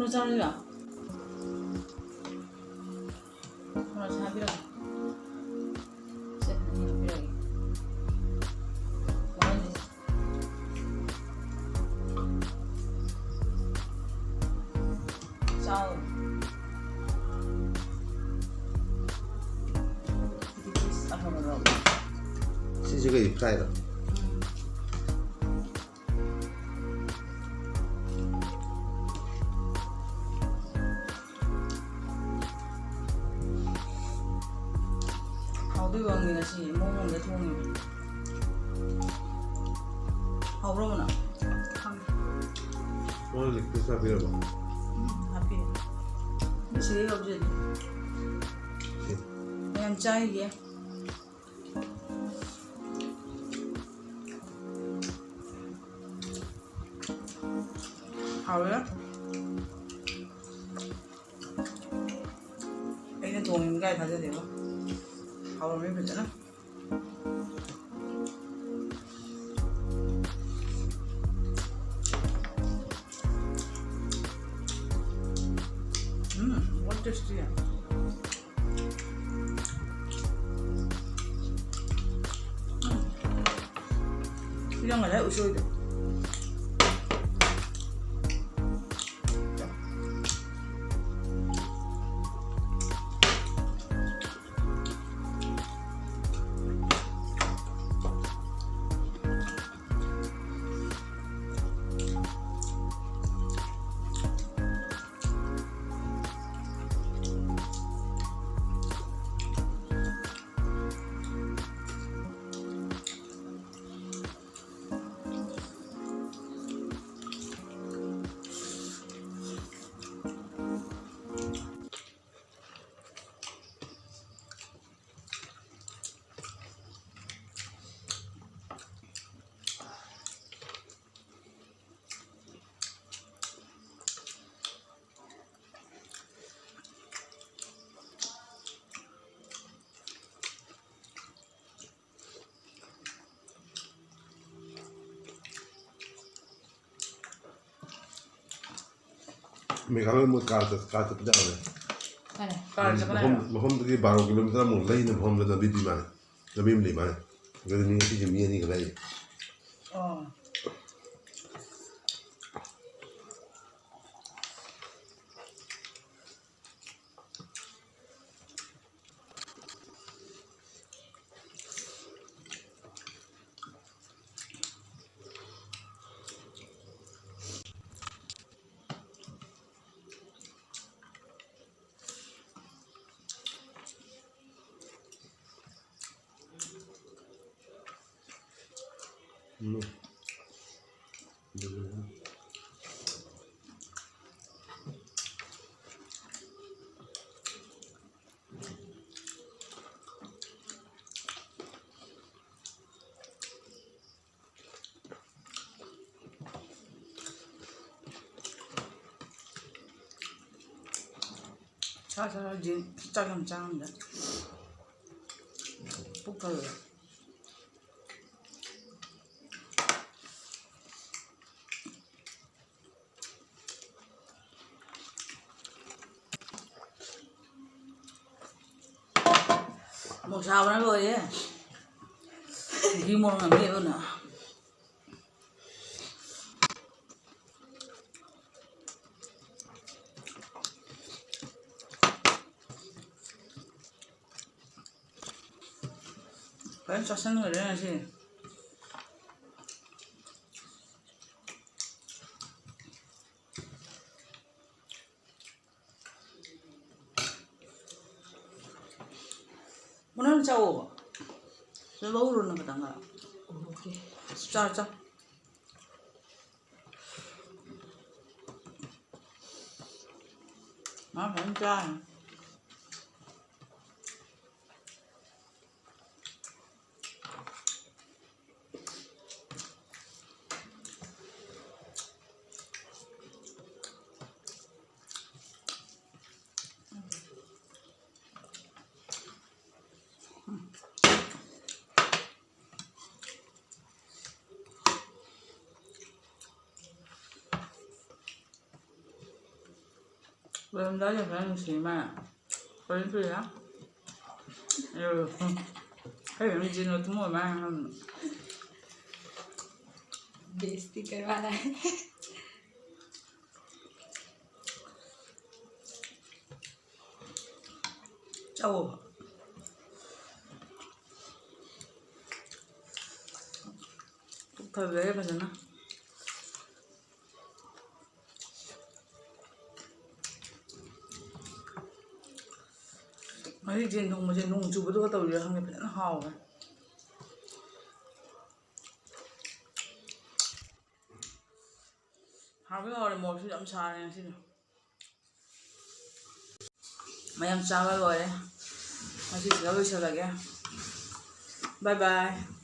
뭐 자르냐? 하나 잡이라. 쎄, 아니 잡이라. 뭐하는지. 싸움.是这个一派的。好对吧？你那是摸摸的痛的。好不了呢。我那个啥别了吧？happy。你谁要不是？你加一点。好了。哎，那东应该他这里吧？好了没不着呢。what tasty呀？이런 거 내가 웃어야 돼. Mình không muốn cắt cái này. Cái này, cái này. Mà hôm cái 12 km một lấy nên hôm là bị mà, là bị mình mà, cái này thì chỉ miếng này cái này. 자자 이제 짜장 짜는데 볶아요. 뭐 사오는 거예요? 이모는 매우나. Pensa sen öyle şey. Mana cawo? Seluruh orang kata enggak. Oke. Caca. Maaf, penca. ꯂꯣꯏꯔꯝꯗꯥꯏꯗ ꯈꯔ ꯅꯨꯡꯁꯤꯃ ꯍꯣꯔꯦꯟ ꯄꯤꯔ hay un chino tú muy mal बेइज्जती करवा रहा है chau thời về bây giờ nó mấy trên thùng chụp cái tàu gì không phải nó hào rồi hào cái hào này một cái dặm xài này xin mấy em sao rồi đấy mà chị sẽ bây giờ là cái bye bye